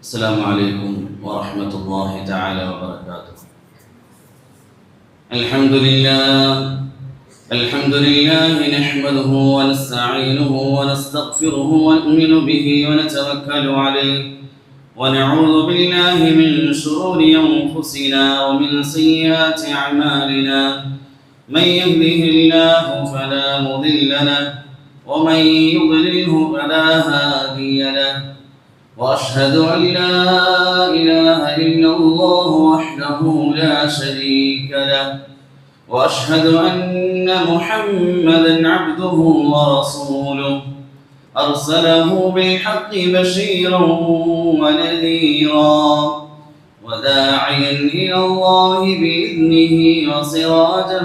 السلام عليكم ورحمة الله تعالى وبركاته. الحمد لله نحمده ونستعينه ونستغفره ونؤمن به ونتوكل عليه ونعوذ بالله من شرور أنفسنا ومن سيئات أعمالنا. من يهده الله فلا مضل له ومن يضلله فلا هادي له. وأشهد أن لا إله إلا الله وحده لا شريك له وأشهد أن محمدًا عبده ورسوله أرسله بالحق بشيرًا ونذيرًا وداعيًا إلى الله بإذنه وسراجًا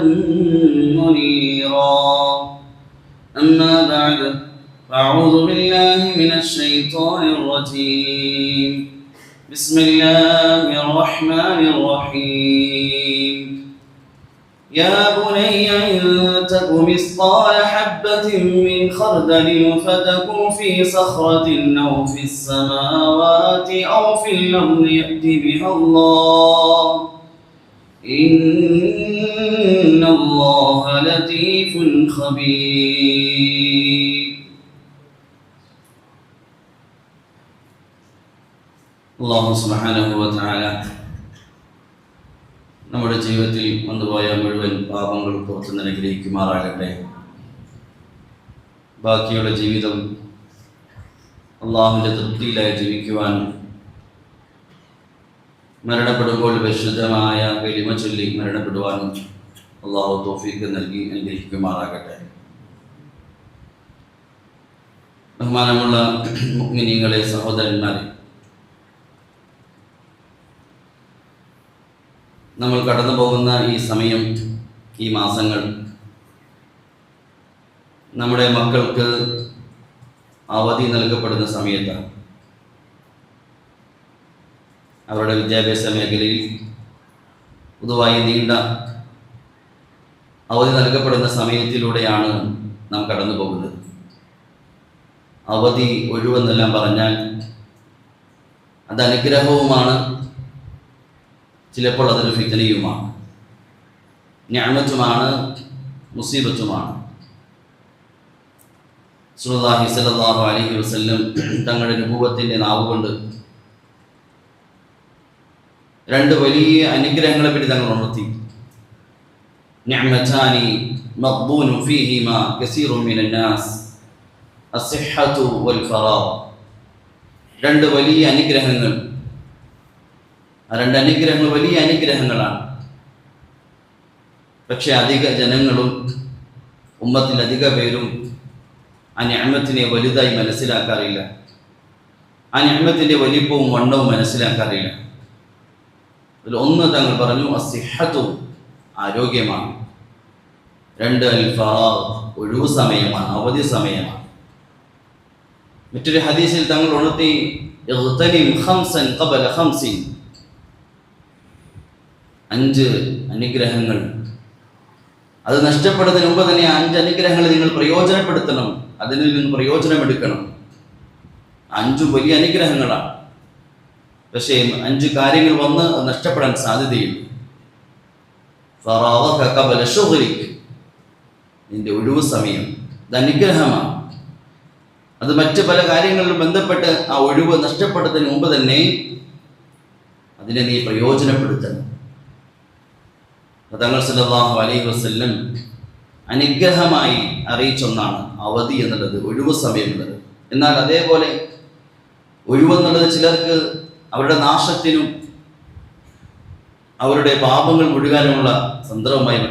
منيرًا. أما بعد، أعوذ بالله من الشيطان الرجيم. بسم الله الرحمن الرحيم. يا بني إن تك مثقال حبة من خردل فتكن في صخرة أو في السماوات أو في الأرض يأت بها الله إن الله لطيف خبير. അല്ലാഹു സുബ്ഹാനഹു വ തആല നമ്മുടെ ജീവിതത്തിൽ വന്നുപോയ മുഴുവൻ പാപങ്ങളും പുറത്തു അനുഗ്രഹിക്കുമാറാകട്ടെ. ബാക്കിയുള്ള ജീവിതം അല്ലാഹുവിന്റെ തൃപ്തിയിലായി ജീവിക്കുവാനും മരണപ്പെടുമ്പോൾ വിശുദ്ധമായ കലിമ ചൊല്ലി മരണപ്പെടുവാനും അല്ലാഹു തൗഫീഖ് നൽകി അനുഗ്രഹിക്കുമാറാകട്ടെ. ബഹുമാനമുള്ള മുഅ്മിനീങ്ങളെ, സഹോദരന്മാരെ, നമ്മൾ കടന്നു പോകുന്ന ഈ സമയം, ഈ മാസങ്ങൾ നമ്മുടെ മക്കൾക്ക് അവധി നൽകപ്പെടുന്ന സമയത്താണ്. അവരുടെ വിദ്യാഭ്യാസ മേഖലയിൽ പൊതുവായി നീണ്ട അവധി നൽകപ്പെടുന്ന സമയത്തിലൂടെയാണ് നാം കടന്നു പോകുന്നത്. അവധി, ഒഴിവെന്നെല്ലാം പറഞ്ഞാൽ അത് അനുഗ്രഹവുമാണ്, ചിലപ്പോൾ അതൊരു ഫിത്നയുമാണ്, നിഅമത്തുമാണ്, മുസീബത്തുമാണ്. റസൂലുള്ളാഹി സ്വല്ലല്ലാഹു അലൈഹി വസല്ലം തങ്ങളുടെ നബുവത്തിന്റെ നാവുകൊണ്ട് രണ്ട് വലിയ അനുഗ്രഹങ്ങളെ പറ്റി തങ്ങൾ ഉണർത്തി. നിഅമതാനി മഖ്ബൂനു ഫീഹിമാ കസീറുൻ മിനൻ നാസ് അസ്സിഹ്ഹതു വൽ ഫറാഗ്. രണ്ട് വലിയ അനുഗ്രഹങ്ങൾ. ആ രണ്ട് അനുഗ്രഹങ്ങൾ വലിയ അനുഗ്രഹങ്ങളാണ്. പക്ഷെ അധിക ജനങ്ങളും ഉമ്മത്തിൽ അധിക പേരും ആ നിഅമത്തിനെ വലുതായി മനസ്സിലാക്കാറില്ല. ആ നിഅമത്തിന്റെ വലിപ്പവും വണ്ണവും മനസ്സിലാക്കാറില്ല. അതിൽ ഒന്ന് തങ്ങൾ പറഞ്ഞു അസ്സിഹ്ഹതു, ആരോഗ്യമാണ്. രണ്ട് അൽ ഫറാഗ്, ഒഴിവു സമയമാണ്, അവധി സമയമാണ്. മറ്റൊരു ഹദീസിൽ തങ്ങൾ ഉണർത്തി ഇഗ്തനിം ഖംസൻ ഖബല ഖംസിൻ, 5 അനുഗ്രഹങ്ങൾ, അത് നഷ്ടപ്പെടുന്നതിന് മുമ്പ് തന്നെ 5 അനുഗ്രഹങ്ങൾ നിങ്ങൾ പ്രയോജനപ്പെടുത്തണം, അതിൽ നിന്ന് പ്രയോജനമെടുക്കണം. 5 വലിയ അനുഗ്രഹങ്ങളാണ്. പക്ഷേ 5 കാര്യങ്ങൾ വന്ന് അത് നഷ്ടപ്പെടാൻ സാധ്യതയില്ല. ഫറാഗക ഖബല ശുഗ്ലിക്, നിന്റെ ഒഴിവു സമയം, ഇത് അനുഗ്രഹമാണ്. അത് മറ്റ് പല കാര്യങ്ങളിലും ബന്ധപ്പെട്ട് ആ ഒഴിവ് നഷ്ടപ്പെടുന്നതിന് മുമ്പ് തന്നെ അതിനെ നീ പ്രയോജനപ്പെടുത്തണം. തങ്ങൾ സല്ലല്ലാഹു അലൈഹി വസല്ലം അനുഗ്രഹമായി അറിയിച്ചൊന്നാണ് അവധി എന്നുള്ളത്, ഒഴിവു സമയം എന്നുള്ളത്. എന്നാൽ അതേപോലെ ഒഴിവെന്നുള്ളത് ചിലർക്ക് അവരുടെ നാശത്തിനും അവരുടെ പാപങ്ങൾ മുഴുകാനുമുള്ള സന്ദർഭമായി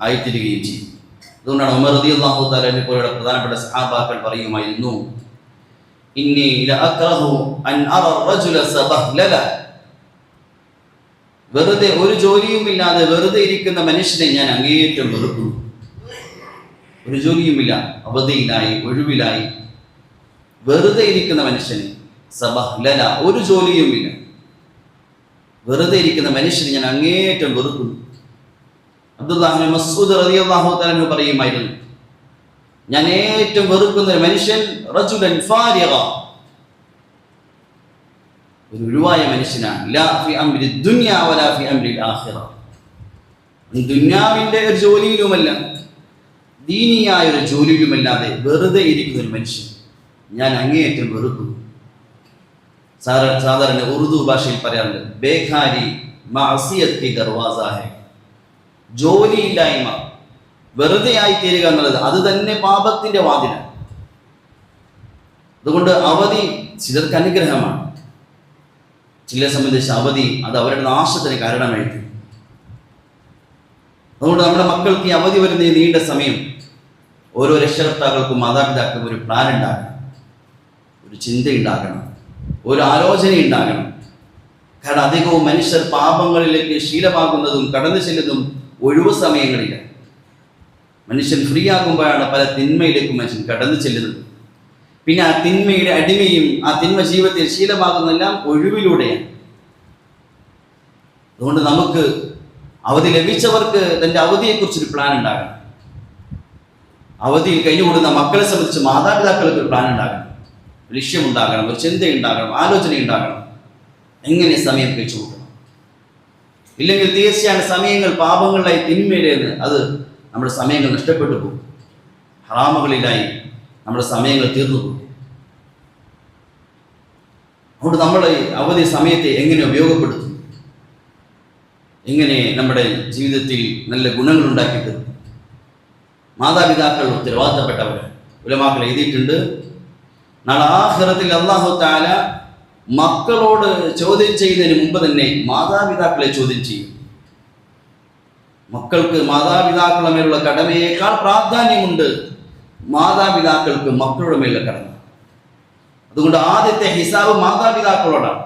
ആയിത്തീരുകയും ചെയ്യും. അതുകൊണ്ടാണ് ഉമർ റളിയല്ലാഹു തആല അൻഹു പോലുള്ള പ്രധാനപ്പെട്ട സഹാബാക്കൾ പറയുമായിരുന്നു, ഇന്നി ലഅക്റഹു അൻ അറ റജുല സബഹ്ലല, വെറുതെ ഒരു ജോലിയുമില്ലാതെ വെറുതെ ഇരിക്കുന്ന മനുഷ്യനെ ഞാൻ അങ്ങേയറ്റം വെറുക്കുന്നു. ഒരു ജോലിയുമില്ല, അവധിയിലായി, ഒഴിവിലായി വെറുതെ ഇരിക്കുന്ന മനുഷ്യനെ, സബഹ്ലല, ഒരു ജോലിയുമില്ല, വെറുതെ ഇരിക്കുന്ന മനുഷ്യനെ ഞാൻ അങ്ങേയറ്റം വെറുക്കുന്നു. അബ്ദുല്ലാഹ് ഇബ്നു മസ്ഊദ് റളിയല്ലാഹു തആല അൻഹു പറയുമായിരുന്നു, ഞാൻ ഏറ്റവും വെറുക്കുന്ന ഒരു മനുഷ്യൻ റജുലൻ ഫാരിഗ, ഒരു ഒഴിവായ മനുഷ്യനാണ്. ലാ ഫി അംരി ദുനിയ വലാ ഫി അംരി ആഖിറ. ദുനിയാവിൻ്റെ ഒരു ജോലിയിലുമല്ല, ദീനിയായ ഒരു ജോലിയിലുമല്ലാതെ വെറുതെ ഇരിക്കുന്ന ഒരു മനുഷ്യൻ ഞാൻ അങ്ങേയറ്റം വെറുക്കുന്നു. സാധാരണ ഉറുദു ഭാഷയിൽ പറയാറുണ്ട്, ബേഖാരി മഅസിയത്ത് കി ദർവാസ ഹൈ. ജോലിയില്ലായ്മ, വെറുതെ ആയിത്തീരുക എന്നുള്ളത് അത് തന്നെ പാപത്തിന്റെ വാതിലാണ്. അതുകൊണ്ട് അവധി ചിലർക്ക് അനുഗ്രഹമാണ്, ചിലരെ സംബന്ധിച്ച് അവധി അത് അവരുടെ നാശത്തിന് കാരണമായിരിക്കും. അതുകൊണ്ട് നമ്മുടെ മക്കൾക്ക് ഈ അവധി വരുന്ന ഈ നീണ്ട സമയം ഓരോ രക്ഷകർത്താക്കൾക്കും മാതാപിതാക്കൾക്കും ഒരു പ്ലാൻ ഉണ്ടാകണം, ഒരു ചിന്ത ഉണ്ടാകണം, ഒരു ആലോചന ഉണ്ടാകണം. കാരണം അധികവും മനുഷ്യർ പാപങ്ങളിലേക്ക് ശീലമാകുന്നതും കടന്നു ചെല്ലുന്നതും ഒഴിവു സമയങ്ങളിലാണ്. മനുഷ്യൻ ഫ്രീ ആകുമ്പോഴാണ് പല തിന്മയിലേക്കും മനുഷ്യൻ കടന്നു ചെല്ലുന്നത്. പിന്നെ ആ തിന്മയുടെ അടിമയും ആ തിന്മ ജീവിതത്തിൽ ശീലമാകുന്നതെല്ലാം ഒഴിവിലൂടെയാണ്. അതുകൊണ്ട് നമുക്ക് അവധി ലഭിച്ചവർക്ക് തൻ്റെ അവധിയെക്കുറിച്ചൊരു പ്ലാൻ ഉണ്ടാകണം. അവധിയിൽ കഴിഞ്ഞുകൂടുന്ന മക്കളെ സംബന്ധിച്ച് മാതാപിതാക്കൾക്ക് ഒരു പ്ലാൻ ഉണ്ടാകണം, ഒരു ലക്ഷ്യമുണ്ടാകണം, ഒരു ചിന്തയുണ്ടാകണം, ആലോചന ഉണ്ടാകണം, എങ്ങനെ സമയം കഴിച്ചു കൂട്ടണം. ഇല്ലെങ്കിൽ തീർച്ചയായും സമയങ്ങൾ പാപങ്ങളിലായി തിന്മയിലേന്ന് അത് നമ്മുടെ സമയങ്ങൾ നഷ്ടപ്പെട്ടു പോകും, ഹറാമുകളിലായി നമ്മുടെ സമയങ്ങൾ തീർന്നു പോകും. അതുകൊണ്ട് നമ്മൾ അവധി സമയത്തെ എങ്ങനെ ഉപയോഗപ്പെടുത്തും, എങ്ങനെ നമ്മുടെ ജീവിതത്തിൽ നല്ല ഗുണങ്ങൾ ഉണ്ടാക്കിയിട്ട്. മാതാപിതാക്കൾ ഉത്തരവാദിത്തപ്പെട്ടവരാണ്. ഉലമാക്കൾ എഴുതിയിട്ടുണ്ട്, നാളെ ആഖിറത്തിൽ അല്ലാഹു തആല മക്കളോട് ചോദ്യം ചെയ്യുന്നതിന് മുമ്പ് തന്നെ മാതാപിതാക്കളെ ചോദ്യം ചെയ്യും. മക്കൾക്ക് മാതാപിതാക്കളുടെ മേലുള്ള കടമയേക്കാൾ പ്രാധാന്യമുണ്ട് മാതാപിതാക്കൾക്ക് മക്കളുടെ മേലുള്ള കടമ. അതുകൊണ്ട് ആദ്യത്തെ ഹിസാബ് മാതാപിതാക്കളോടാണ്,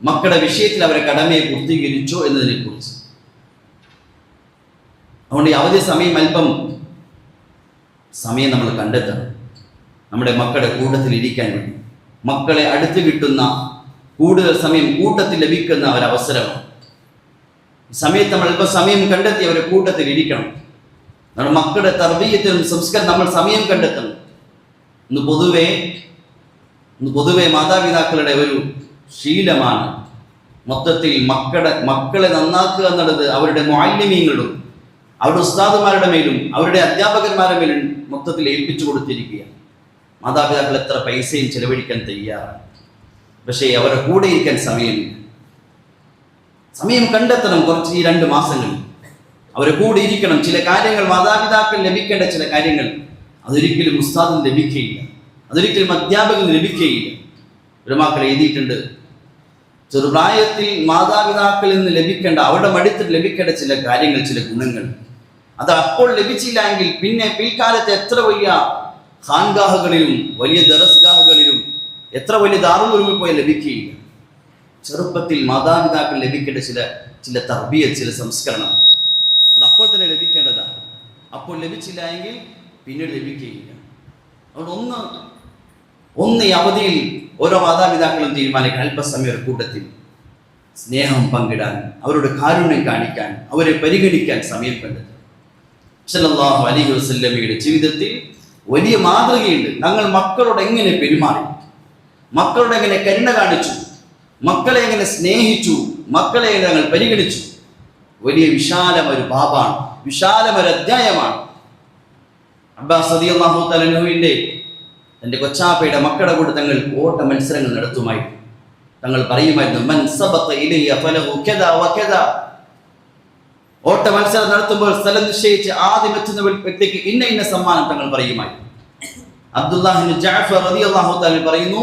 മക്കളുടെ വിഷയത്തിൽ അവരെ കടമയെ പൂർത്തീകരിച്ചോ എന്നതിനെ കുറിച്ച്. അതുകൊണ്ട് ഈ അവധി സമയം അല്പം സമയം നമ്മൾ കണ്ടെത്തണം, നമ്മുടെ മക്കളുടെ കൂട്ടത്തിൽ ഇരിക്കാൻ വേണ്ടി. മക്കളെ അടുത്ത് കിട്ടുന്ന കൂടുതൽ സമയം കൂട്ടത്തിൽ ലഭിക്കുന്ന ഒരവസരമാണ്. സമയത്ത് നമ്മൾ അല്പം സമയം കണ്ടെത്തി അവരെ കൂട്ടത്തിൽ ഇരിക്കണം. നമ്മുടെ മക്കളുടെ തർബീയത്തിനും സംസ്കാരം നമ്മൾ സമയം കണ്ടെത്തണം. ഇന്ന് പൊതുവെ മാതാപിതാക്കളുടെ ഒരു ശീലമാണ് മൊത്തത്തിൽ മക്കളെ നന്നാക്കുക എന്നുള്ളത് അവരുടെ മുഅല്ലിമീങ്ങളും അവരുടെ ഉസ്താദുമാരുടെ മേലും അവരുടെ അധ്യാപകന്മാരുടെ മേലും മൊത്തത്തിൽ ഏൽപ്പിച്ചു കൊടുത്തിരിക്കുകയാണ്. മാതാപിതാക്കൾ എത്ര പൈസയും ചെലവഴിക്കാൻ തയ്യാറാണ്, പക്ഷേ അവരുടെ കൂടെ ഇരിക്കാൻ സമയമില്ല. സമയം കണ്ടെത്തണം. കുറച്ച് ഈ 2 മാസങ്ങളിൽ അവരെ കൂടെ ഇരിക്കണം. ചില കാര്യങ്ങൾ മാതാപിതാക്കൾ ലഭിക്കേണ്ട ചില കാര്യങ്ങൾ അതൊരിക്കലും ഉസ്താദിന് ലഭിക്കുകയില്ല, അതൊരിക്കലും അധ്യാപകന് ലഭിക്കുകയില്ല. ഉലമാക്കൾ എഴുതിയിട്ടുണ്ട്, ചെറുപ്രായത്തിൽ മാതാപിതാക്കളിൽ നിന്ന് ലഭിക്കേണ്ട, അവരുടെ മടിത്തിൽ ലഭിക്കേണ്ട ചില കാര്യങ്ങൾ, ചില ഗുണങ്ങൾ അത് അപ്പോൾ ലഭിച്ചില്ല എങ്കിൽ പിന്നെ പിൽക്കാലത്ത് എത്ര വലിയ ഖാൻഗാഹുകളിലും വലിയ ദറസ്ഗാഹുകളിലും എത്ര വലിയ ദാറുൽ ഉലൂമിൽ പോയി ലഭിക്കുകയില്ല. ചെറുപ്പത്തിൽ മാതാപിതാക്കൾ ലഭിക്കേണ്ട ചില തർബിയത്ത്, ചില സംസ്കരണം അത് അപ്പോൾ തന്നെ ലഭിക്കേണ്ടതാണ്. അപ്പോൾ ലഭിച്ചില്ല എങ്കിൽ പിന്നീട് ലഭിക്കുകയില്ല. അതുകൊണ്ട് ഒന്ന് ഈ അവധിയിൽ ഓരോ മാതാപിതാക്കളും തീരുമാനിക്കാൻ അല്പസമയം ഒരു കൂട്ടത്തിൽ സ്നേഹം പങ്കിടാൻ, അവരോട് കാരുണ്യം കാണിക്കാൻ, അവരെ പരിഗണിക്കാൻ സമയം കണ്ടെത്തും. സല്ലല്ലാഹു അലൈഹി വസല്ലമയുടെ ജീവിതത്തിൽ വലിയ മാതൃകയുണ്ട്. ഞങ്ങൾ മക്കളോട് എങ്ങനെ പെരുമാറി, മക്കളോട് എങ്ങനെ കരുണ കാണിച്ചു, മക്കളെ എങ്ങനെ സ്നേഹിച്ചു, മക്കളെ ഞങ്ങൾ പരിഗണിച്ചു. വലിയ വിശാലമൊരു ബാബാണ്, വിശാലമൊരു അധ്യായമാണ്. അബ്ബാസ് റളിയല്ലാഹു തആല അൻഹുവിന്റെ തൻ്റെ കൊച്ചാപ്പയുടെ മക്കളുടെ കൂടെ തങ്ങൾ ഓട്ട മത്സരങ്ങൾ നടത്തുമായിരുന്നു. തങ്ങൾ പറയുമായിരുന്നു, മൻ സബഖ ഇലയ്യ ഫലഹു കദാ വകദാ. ഓട്ട മത്സരം നടത്തുമ്പോൾ സ്ഥലം നിശ്ചയിച്ച് ആദ്യം എത്തുന്ന വ്യക്തിക്ക് ഇന്ന സമ്മാനം തങ്ങൾ പറയുമായിരുന്നു. അബ്ദുല്ലാഹ് ഇബ്നു ജഅഫർ റളിയല്ലാഹു തആല പറയുന്നു,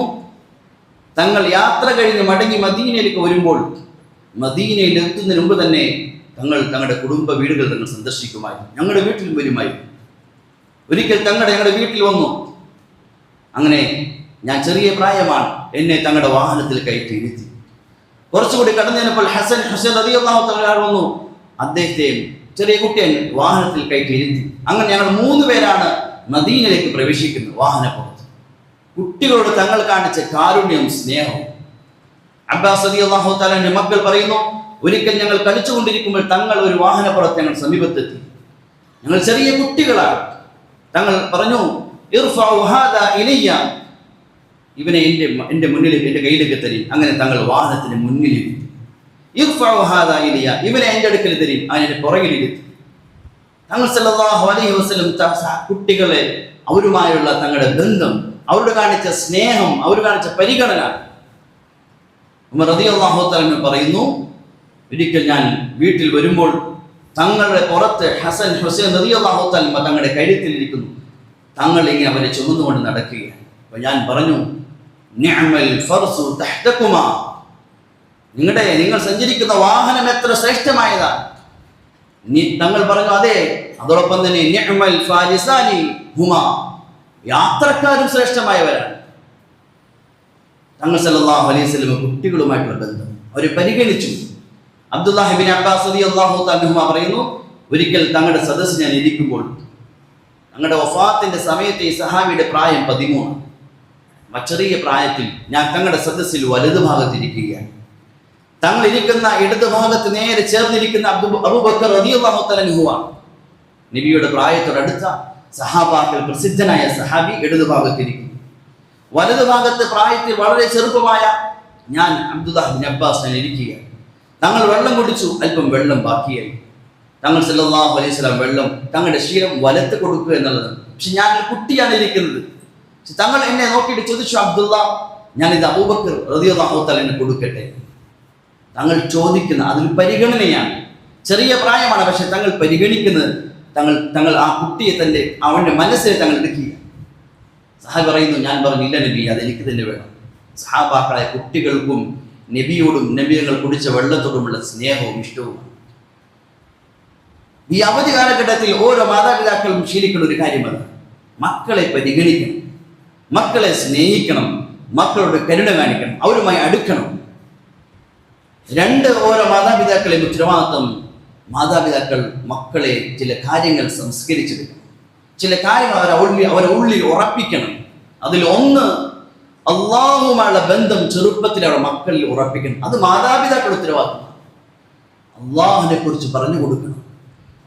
തങ്ങൾ യാത്ര കഴിഞ്ഞ് മടങ്ങി മദീനയിലേക്ക് വരുമ്പോൾ മദീനയിൽ എത്തുന്നതിന് മുമ്പ് തന്നെ തങ്ങളുടെ കുടുംബ വീടുകൾ തങ്ങൾ സന്ദർശിക്കുമായിരുന്നു. ഞങ്ങളുടെ വീട്ടിൽ വരുമായിരുന്നു. ഒരിക്കൽ ഞങ്ങളുടെ വീട്ടിൽ വന്നു. അങ്ങനെ ഞാൻ ചെറിയ പ്രായമാണ്, എന്നെ തങ്ങളുടെ വാഹനത്തിൽ കയറ്റി ഇരുത്തി. കുറച്ചുകൂടി കടന്നു കഴിഞ്ഞപ്പോൾ ഹുസൈൻ റളിയല്ലാഹു തആല വന്നു, അദ്ദേഹത്തെ ചെറിയ കുട്ടിയെ വാഹനത്തിൽ കയറ്റി ഇരുത്തി. അങ്ങനെ ഞങ്ങൾ 3 പേരാണ് മദീനയിലേക്ക് പ്രവേശിക്കുന്നത്. വാഹനപ്പുറത്ത് കുട്ടികളോട് തങ്ങൾ കാണിച്ച കാരുണ്യവും സ്നേഹവും. അബ്ബാസ് റളിയല്ലാഹു തആലയുടെ മക്കൾ പറയുന്നു, ഒരിക്കൽ ഞങ്ങൾ കളിച്ചുകൊണ്ടിരിക്കുമ്പോൾ തങ്ങൾ ഒരു വാഹനപ്പുറത്ത് ഞങ്ങൾ സമീപത്തെത്തി. ഞങ്ങൾ ചെറിയ കുട്ടികളാണ്. തങ്ങൾ പറഞ്ഞു, ഇർഫഉ ഹാദാ ഇലയ്യ, ഇവനെ എൻ്റെ മുന്നിലേക്ക്, എൻ്റെ കയ്യിലേക്ക് തരും. അങ്ങനെ തങ്ങൾ വാഹനത്തിന് മുന്നിലിരുത്തി. ഇവനെ എൻ്റെ അടുക്കൽ തരും, അതിൻ്റെ പുറകിലിരുത്തി. തങ്ങൾ സല്ലല്ലാഹു അലൈഹി വസല്ലം കുട്ടികളെ, അവരുമായുള്ള തങ്ങളുടെ ബന്ധം, അവരോട് കാണിച്ച സ്നേഹം, അവർ കാണിച്ച പരിഗണന. ഉമർ റളിയല്ലാഹു തആല പറയുന്നു, ഒരിക്കൽ ഞാൻ വീട്ടിൽ വരുമ്പോൾ തങ്ങളുടെ പുറത്ത് ഹസൻ ഹുസൈൻ റളിയല്ലാഹു തആല തങ്ങളുടെ കഴുത്തിലിരിക്കുന്നു. തങ്ങൾ ഇങ്ങനെ അവരെ ചുമന്നുകൊണ്ട് നടക്കുകയാണ്. അപ്പോൾ ഞാൻ പറഞ്ഞു, നിഅമൽ ഫർസു തഹ്തകുമാ, നിങ്ങൾ സഞ്ചരിക്കുന്ന വാഹനം എത്ര ശ്രേഷ്ഠമായതാണ്. തങ്ങൾ പറഞ്ഞു, അതെ. അതോടൊപ്പം തന്നെ നിഅമൽ ഫാരിസാനി ഹുമാ, യാത്രക്കാരും ശ്രേഷ്ഠമായവരാണ്. തങ്ങൾ സല്ലല്ലാഹു അലൈഹി വസല്ലം കുട്ടികളുമായിട്ടുള്ള ബന്ധം അവരെ പരിഗണിച്ചു. അബ്ദുല്ലാഹി ഇബ്നു അബ്ബാസ് റളിയല്ലാഹു തആല പറയുന്നു, ഒരിക്കൽ തങ്ങളുടെ സദസ്സ് ഞാൻ ഇരിക്കുമ്പോൾ, തങ്ങളുടെ വഫാത്തിന്റെ സമയത്ത് ഈ സഹാബിയുടെ പ്രായം 13. ചെറിയ പ്രായത്തിൽ ഞാൻ തങ്ങളുടെ സദസ്സിൽ വലതു ഭാഗത്തിരിക്കുകയാണ്. തങ്ങൾ ഇരിക്കുന്ന ഇടതു ഭാഗത്ത് നേരെ ചേർന്നിരിക്കുന്ന അബൂബക്കർ റളിയല്ലാഹു തആല അൻഹുവാണ്. നബിയുടെ പ്രായത്തോടടുത്ത സഹാബാക്കൾ പ്രസിദ്ധനായ സഹാബി ഇടതു ഭാഗത്തിരിക്കുന്നു. വലതു ഭാഗത്ത് പ്രായത്തിൽ വളരെ ചെറുപ്പമായ ഞാൻ അബ്ദുല്ലാഹി ഇബ്നു അബ്ബാസ് ഇരിക്കുകയാണ്. തങ്ങൾ വെള്ളം കുടിച്ചു, അല്പം വെള്ളം ബാക്കിയായി. തങ്ങൾ സല്ലല്ലാഹു അലൈഹി വസല്ലം വെള്ളം, തങ്ങളുടെ ശീലം വലത്ത് കൊടുക്കുക എന്നുള്ളതാണ്. പക്ഷെ ഞാൻ ഒരു കുട്ടിയാണ് ഇരിക്കുന്നത്. തങ്ങൾ എന്നെ നോക്കിയിട്ട് ചോദിച്ചു, അബ്ദുള്ള, ഞാനിത് അബൂബക്കർ റളിയല്ലാഹു തആല കൊടുക്കട്ടെ? തങ്ങൾ ചോദിക്കുന്ന അതിൽ പരിഗണനയാണ്. ചെറിയ പ്രായമാണ്, പക്ഷെ തങ്ങൾ പരിഗണിക്കുന്നത്, തങ്ങൾ ആ കുട്ടിയെ അവന്റെ മനസ്സിൽ തങ്ങൾ എടുക്കുക. സഹാബി പറയുന്നു, ഞാൻ പറഞ്ഞു, ഇല്ല നബി, അതെനിക്ക് തന്നെ വേണം. സഹാബാക്കളെ കുട്ടികൾക്കും നബിയോടും നബികൾ കുടിച്ച വെള്ളത്തോടുമുള്ള സ്നേഹവും ഇഷ്ടവുമാണ്. ഈ അവധി കാലഘട്ടത്തിൽ ഓരോ മാതാപിതാക്കളും ശീലിക്കുന്ന ഒരു കാര്യമാണ്, മക്കളെ പരിഗണിക്കണം, മക്കളെ സ്നേഹിക്കണം, മക്കളോട് കരുണ കാണിക്കണം, അവരുമായി അടുക്കണം. ഓരോ മാതാപിതാക്കളെ ഉത്തരവാദിത്വം, മാതാപിതാക്കൾ മക്കളെ ചില കാര്യങ്ങൾ സംസ്കരിച്ചെടുക്കണം, ചില കാര്യങ്ങൾ അവരെ ഉള്ളിൽ ഉറപ്പിക്കണം. അതിൽ ഒന്ന്, അള്ളാഹുമായുള്ള ബന്ധം ചെറുപ്പത്തിൽ അവരുടെ മക്കളിൽ ഉറപ്പിക്കണം. അത് മാതാപിതാക്കളുടെ ഉത്തരവാദിത്വമാണ്. അള്ളാഹുവിനെ കുറിച്ച് പറഞ്ഞു കൊടുക്കണം,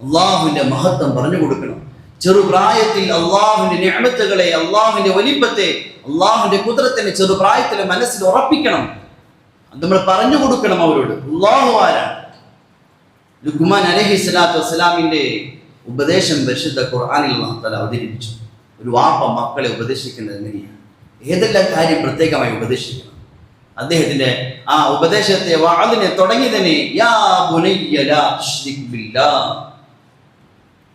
അള്ളാഹുവിന്റെ മഹത്വം പറഞ്ഞു കൊടുക്കണം. ചെറുപ്രായത്തിൽ അള്ളാഹുവിന്റെ നിഅമത്തുകളെ, അള്ളാഹുവിന്റെ വലിപ്പത്തെ, അള്ളാഹുവിന്റെ ഖുദ്റത്തിനെ ചെറുപ്രായത്തിലെ മനസ്സിൽ ഉറപ്പിക്കണം. അത് നമ്മൾ പറഞ്ഞു കൊടുക്കണം അവരോട്. അള്ളാഹു ആരാണ്? ലുഖ്മാൻ അലൈഹിസ്സലാത്തു വസ്സലാമിന്റെ ഉപദേശം പരിശുദ്ധ ഖുർആനിൽ അല്ലാഹു തആല അവതരിപ്പിച്ചു. ഒരു വാപ്പ മക്കളെ ഉപദേശിക്കുന്നത് എങ്ങനെയാണ്, ഏതെല്ലാം കാര്യം പ്രത്യേകമായി ഉപദേശിക്കണം. അദ്ദേഹത്തിന്റെ ആ ഉപദേശത്തെ, വഅദിനെ തുടങ്ങി തന്നെ, യാ ബുനയ്യ ലാ തുശ്രിക് ബില്ലാഹ്,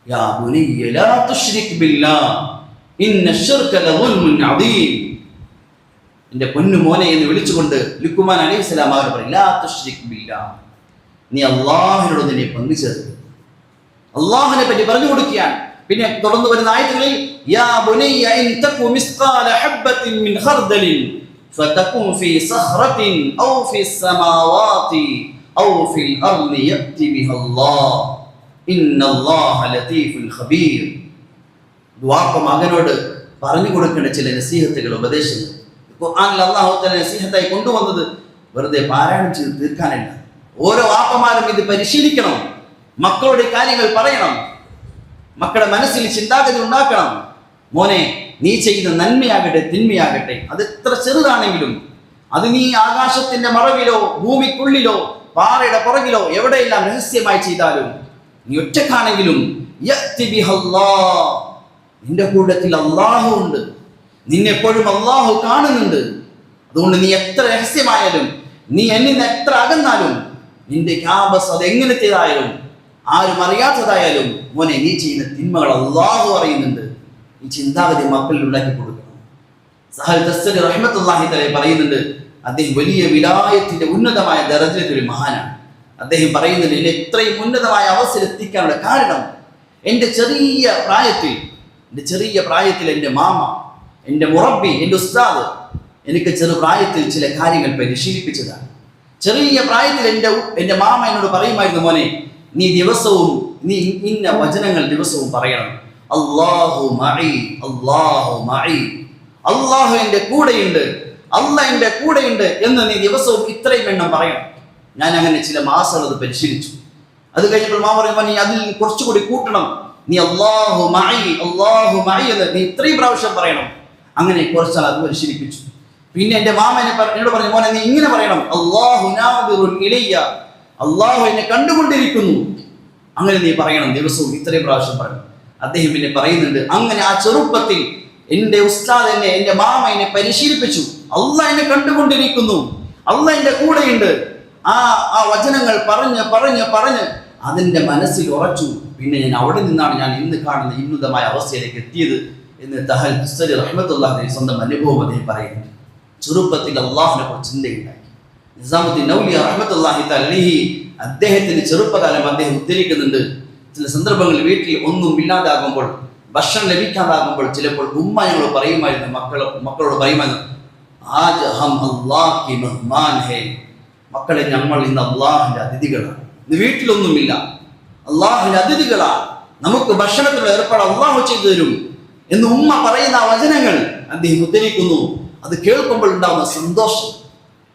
യാ ബുനയ്യ ലാ തുശ്രിക് ബില്ലാഹ് ഇന്ന ശിർക ലദുൽമുൻ അദീം. എന്റെ പൊന്നു മോനെ എന്ന് വിളിച്ചുകൊണ്ട് ലുഖ്മാൻ അലൈഹിസ്സലാം അവർ പറയും, ലാ തുശ്രിക് ബില്ലാഹ്, നീ അല്ലാഹുവിനോട് നിന്നെ പങ്കുചേർക്കരുത്. അല്ലാഹുവിനെ പറ്റി പറഞ്ഞു കൊടുക്കുകയാണ്. പിന്നെ തുടർന്ന് വരുന്ന ആയത്തുകളിൽ, യാ ബുനയ്യ ഇൻ തകു മിസ്ഖാല ഹബ്ബത്തിൻ മിൻ ഖർദലിൻ ഫതകുൻ ഫീ സഖറത്തിൻ ഔ ഫീസ് സമാവാതി ഔ ഫിൽ അർളി യഅതി ബിഹല്ലാഹ് ഇന്നല്ലാഹ ലതീഫുൽ ഖബീർ. വാപ്പ മകനോട് പറഞ്ഞു കൊടുക്കേണ്ട ചില നസീഹത്തുകൾ, ഉപദേശങ്ങൾ ഖുർആനിൽ അല്ലാഹു തആല നസീഹത്തായി കൊണ്ടുവന്നത് വെറുതെ പാരായണം ചെയ്ത് തീർക്കാനല്ല. ഓരോ വാപ്പമാരും ഇത് പരിശീലിക്കണം, മക്കളുടെ കാര്യങ്ങൾ പറയണം, മക്കളുടെ മനസ്സിൽ ചിന്താഗതി ഉണ്ടാക്കണം. മോനെ, നീ ചെയ്യുന്ന നന്മയാകട്ടെ തിന്മയാകട്ടെ, അത് എത്ര ചെറുതാണെങ്കിലും, അത് നീ ആകാശത്തിന്റെ മറവിലോ ഭൂമിക്കുള്ളിലോ പാറയുടെ പുറകിലോ എവിടെയെല്ലാം രഹസ്യമായി ചെയ്താലും, നീ ഒറ്റക്കാണെങ്കിലും, യഅതി ബിഹല്ലാഹ്, നിന്റെ കൂട്ടത്തിൽ അല്ലാഹു ഉണ്ട്, നിന്നെപ്പോഴും അല്ലാഹു കാണുന്നുണ്ട്. അതുകൊണ്ട് നീ എത്ര രഹസ്യമായാലും, നീ എന്നിൽ നിന്ന് എത്ര അകന്നാലും, നിന്റെ ക്യാമ്പസ് അത് എങ്ങനത്തേതായാലും, ആരും അറിയാത്തതായാലും, മോനെ, നീ ചെയ്യുന്ന തിന്മകൾ അല്ലാഹു അറിയുന്നുണ്ട്. ഈ ചിന്താഗതി മക്കളിൽ ഉണ്ടാക്കി കൊടുക്കണം. സഹൽ തസ്സരി റഹ്മത്തുള്ളാഹി തആല പറയുന്നുണ്ട്, അദ്ദേഹം വലിയ വിലായത്തിന്റെ ഉന്നതമായ ദറജയിലെ ഒരു മഹാനാണ്. അദ്ദേഹം പറയുന്നുണ്ട്, എന്നെ ഇത്രയും ഉന്നതമായ അവസ്ഥയിൽ എത്തിക്കാനുള്ള കാരണം, എൻ്റെ ചെറിയ പ്രായത്തിൽ എൻ്റെ മാമ, എൻ്റെ മുറബി, എൻ്റെ ഉസ്താദ് എനിക്ക് ചെറുപ്രായത്തിൽ ചില കാര്യങ്ങൾ പരിശീലിപ്പിച്ചതാണ്. ചെറിയ പ്രായത്തിൽ എൻ്റെ മാമ എന്നോട് പറയുമായിരുന്നു, മോനെ, നീ ഇന്ന വചനങ്ങൾ ദിവസവും പറയണം. അല്ലാഹു മഈ, അല്ലാഹു മഈ, അല്ലാഹു എൻ്റെ കൂടെയുണ്ട്, അല്ലാഹ് എൻ്റെ കൂടെയുണ്ട് എന്ന് നീ ദിവസവും ഇത്രയും എണ്ണം പറയണം. ഞാൻ അങ്ങനെ ചില മാസങ്ങൾ അത് പരിശീലിച്ചു. അത് കഴിഞ്ഞപ്പോൾ മാമ പറയുമ്പോൾ, നീ അതിൽ കുറച്ചുകൂടി കൂട്ടണം, നീ അല്ലാഹു മഈ, അല്ലാഹു മഈ എന്ന് നീ ഇത്രയും പ്രാവശ്യം പറയണം. അങ്ങനെ കുറച്ചാൽ അത് പരിശീലിപ്പിച്ചു. പിന്നെ എൻ്റെ മാമ എന്നോട് പറഞ്ഞു, മോനെ നീ ഇങ്ങനെ പറയണം, അല്ലാഹു നാദിറുൻ ഇലയ്യ, അല്ലാഹു എന്നെ കണ്ടുകൊണ്ടിരിക്കുന്നു. അങ്ങനെ നീ പറയണം ദിവസവും ഇത്രയും പ്രാവശ്യം പറയണം. അദ്ദേഹം പിന്നെ പറയുന്നുണ്ട്, അങ്ങനെ ആ ചെറുപ്പത്തിൽ എൻ്റെ ഉസ്താദ് എൻ്റെ മാമ എന്നെ പരിശീലിപ്പിച്ചു. അല്ലാഹ് എന്നെ കണ്ടുകൊണ്ടിരിക്കുന്നു, അല്ലാഹ് എൻ്റെ കൂടെയുണ്ട്. ആ വചനങ്ങൾ പറഞ്ഞ് അതിൻ്റെ മനസ്സിൽ ഉറച്ചു. പിന്നെ ഞാൻ അവിടെ നിന്നാണ് ഞാൻ ഇന്ന് കാണുന്ന ഉന്നതമായ അവസ്ഥയിലേക്ക് എത്തിയത് എന്ന് തഹൽ ഹുസ്സരി റഹ്മത്തുള്ളാഹി സ്വന്തം അനുഭവം അദ്ദേഹം പറയുന്നു. ചെറുപ്പത്തിൽ അള്ളാഹുവിനെ കുറിച്ച് ചിന്തയുണ്ടാക്കി. നിസാമുദ്ദീൻ ഔലിയ റഹ്മത്തുള്ളാഹി അലൈഹി അദ്ദേഹത്തിന് ചെറുപ്പകാലം അദ്ദേഹം ഉദ്ധരിക്കുന്നുണ്ട്. ചില സന്ദർഭങ്ങളിൽ വീട്ടിൽ ഒന്നും ഇല്ലാതാകുമ്പോൾ, ഭക്ഷണം ലഭിക്കാതാകുമ്പോൾ ചിലപ്പോൾ ഉമ്മ ഞങ്ങൾ പറയുമായിരുന്നു, മക്കളോട് പറയുമായിരുന്നു, ആജ് ഹം അല്ലാഹ് കി മെഹ്മാൻ ഹേ, മക്കളെ ഞങ്ങൾ ഇന്ന് അള്ളാഹുവിന്റെ അതിഥികളാണ്, ഇന്ന് വീട്ടിലൊന്നുമില്ല, അള്ളാഹുവിന്റെ അതിഥികളാണ്, നമുക്ക് ഭക്ഷണത്തിലുള്ള ഏർപ്പാട് അള്ളാഹു ചെയ്തു തരും എന്ന് ഉമ്മ പറയുന്ന ആ വചനങ്ങൾ അദ്ദേഹം ഉദ്ധരിക്കുന്നു. അത് കേൾക്കുമ്പോൾ ഉണ്ടാകുന്ന സന്തോഷം,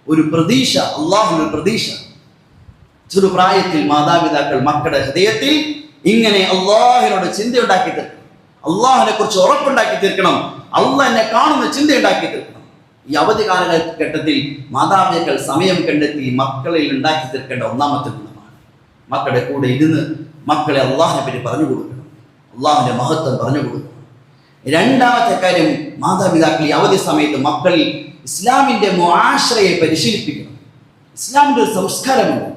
ഒരു പ്രതീക്ഷ, അള്ളാഹുവിന്റെ ഒരു പ്രതീക്ഷ. ചെറുപ്രായത്തിൽ മാതാപിതാക്കൾ മക്കളുടെ ഹൃദയത്തിൽ ഇങ്ങനെ അള്ളാഹുവിനോട് ചിന്തയുണ്ടാക്കി തീർക്കണം, അള്ളാഹുവിനെ കുറിച്ച് ഉറപ്പുണ്ടാക്കി തീർക്കണം, അള്ളാഹ് എന്നെ കാണുന്ന ചിന്തയുണ്ടാക്കി തീർക്കണം. ഈ അവധി കാലഘട്ടത്തിൽ മാതാപിതാക്കൾ സമയം കണ്ടെത്തി മക്കളിൽ ഉണ്ടാക്കി തീർക്കേണ്ട ഒന്നാമത്തെ ഗുണമാണ് മക്കളുടെ കൂടെ ഇരുന്ന് മക്കളെ അള്ളാഹിനെ പറ്റി പറഞ്ഞു കൊടുക്കണം, അള്ളാഹുവിന്റെ മഹത്വം പറഞ്ഞു കൊടുക്കണം. രണ്ടാമത്തെ കാര്യം, മാതാപിതാക്കൾ ഈ അവധി സമയത്ത് മക്കളിൽ ഇസ്ലാമിന്റെ മുആശറയെ പരിശീലിപ്പിക്കണം. ഇസ്ലാമിന്റെ ഒരു സംസ്കാരമുണ്ട്,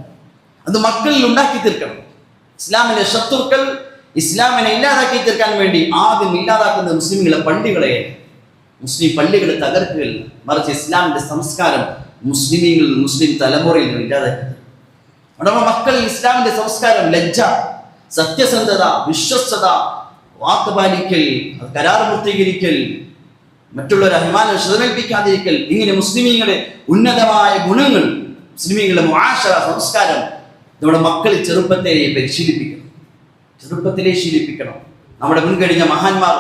അത് മക്കളിൽ ഉണ്ടാക്കി തീർക്കണം. ഇസ്ലാമിന്റെ ശത്രുക്കൾ ഇസ്ലാമിനെ ഇല്ലാതാക്കി തീർക്കാൻ വേണ്ടി ആദ്യം ഇല്ലാതാക്കുന്ന മുസ്ലിങ്ങളെ പള്ളികളെ, മുസ്ലിം പള്ളികൾ തകർക്കുകയല്ല, മറിച്ച് ഇസ്ലാമിന്റെ സംസ്കാരം മുസ്ലിം തലമുറയിൽ നിന്ന് ഇല്ലാതാക്കി. നമ്മുടെ മക്കളിൽ ഇസ്ലാമിന്റെ സംസ്കാരം, ലജ്ജ, സത്യസന്ധത, വിശ്വസ്തത, വാക്കുപാലിക്കൽ, കരാർ പൂർത്തീകരിക്കൽ, മറ്റുള്ളവരെ അഭിമാനം ശ്രദ്ധമേൽപ്പിക്കാതിരിക്കൽ, ഇങ്ങനെ മുസ്ലിമീങ്ങളുടെ ഉന്നതമായ ഗുണങ്ങൾ, മുസ്ലിമീങ്ങളുടെ മുആശറ സംസ്കാരം നമ്മുടെ മക്കളിൽ ചെറുപ്പത്തെ പരിശീലിപ്പിക്കണം, ചെറുപ്പത്തിലേ ശീലിപ്പിക്കണം. നമ്മുടെ മുൻകഴിഞ്ഞ മഹാന്മാർ,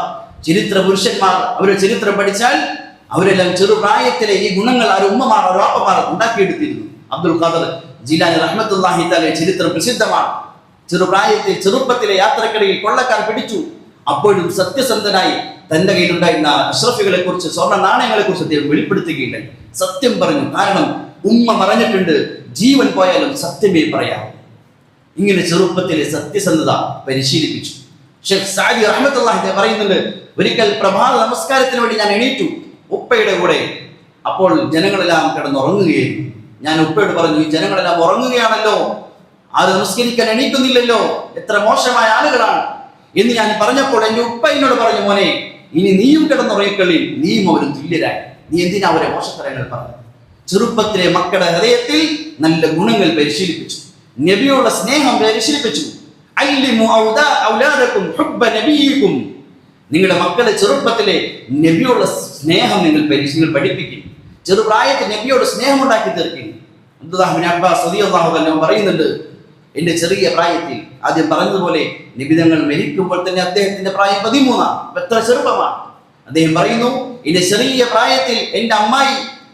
ചരിത്ര പുരുഷന്മാർ, അവരുടെ ചരിത്രം പഠിച്ചാൽ അവരെല്ലാം ചെറുപ്രായത്തിലെ ഈ ഗുണങ്ങൾ ആ ഉമ്മമാർ, ആ വാപ്പമാർ ഉണ്ടാക്കിയെടുത്തിരുന്നു. അബ്ദുൽ ഖാദർ ജീലാനി റഹ്മത്തുള്ളാഹി തആല ചരിത്രം പ്രസിദ്ധമാണ്. ചെറുപ്രായത്തിൽ ചെറുപ്പത്തിലെ യാത്രക്കിടയിൽ കൊള്ളക്കാർ പിടിച്ചു. അപ്പോഴും സത്യസന്ധനായി തന്റെ കയ്യിലുണ്ടായിരുന്ന അഷ്റഫുകളെ കുറിച്ച്, സ്വർണ്ണ നാണയങ്ങളെ കുറിച്ച് അദ്ദേഹം വെളിപ്പെടുത്തുകയുണ്ടായി. സത്യം പറഞ്ഞു. കാരണം ഉമ്മ പറഞ്ഞിട്ടുണ്ട്, ജീവൻ പോയാലും സത്യമേ പറയാം. ഇങ്ങനെ ചെറുപ്പത്തിലെ സത്യസന്ധത പരിശീലിപ്പിച്ചു. ഷെയ്ഖ് സഅദി റഹ്മത്തുള്ളാഹി പറയുന്നുണ്ട്, ഒരിക്കൽ പ്രഭാത നമസ്കാരത്തിന് വേണ്ടി ഞാൻ എണീറ്റു ഉപ്പയുടെ കൂടെ. അപ്പോൾ ജനങ്ങളെല്ലാം കിടന്നുറങ്ങുകയായിരുന്നു. ഞാൻ ഉപ്പയോട് പറഞ്ഞു, ഈ ജനങ്ങളെല്ലാം ഉറങ്ങുകയാണല്ലോ, ആരും നമസ്കരിക്കാൻ എണീക്കുന്നില്ലല്ലോ, എത്ര മോശമായ ആളുകളാണ് എന്ന് ഞാൻ പറഞ്ഞപ്പോൾ എൻ്റെ ഉപ്പ എന്നോട് പറഞ്ഞു, മോനെ ഇനി നീയും കിടന്നുറങ്ങിക്കളി, നീയും അവരും തുല്യരായി, നീ എന്തിനാ അവരെ മോശത്തരങ്ങൾ പറഞ്ഞു. ചെറുപ്പത്തിലെ മക്കളുടെ ഹൃദയത്തിൽ നല്ല ഗുണങ്ങൾ പരിശീലിപ്പിച്ചു, നബിയോടുള്ള സ്നേഹം പരിശീലിപ്പിച്ചു. നിങ്ങളുടെ മക്കളെ ചെറുപ്പത്തിലെ നബിയോടുള്ള സ്നേഹം നിങ്ങൾ പഠിപ്പിക്കും. ചെറുപ്രായത്തിൽ നബിയോട് സ്നേഹം ഉണ്ടാക്കി തീർക്കും. അബ്ദുല്ലാഹ് ഇബ്നു അബ്ബാസ് റളിയല്ലാഹു അൻഹു പറയുന്നുണ്ട്, എന്റെ ചെറിയ പ്രായത്തിൽ, ആദ്യം പറഞ്ഞതുപോലെ നബിതങ്ങൾ മരിക്കുമ്പോൾ തന്നെ അദ്ദേഹത്തിന്റെ പ്രായം 13, എത്ര ചെറുപ്പമാണ്. അദ്ദേഹം പറയുന്നു, എന്റെ ചെറിയ പ്രായത്തിൽ എന്റെ അമ്മായി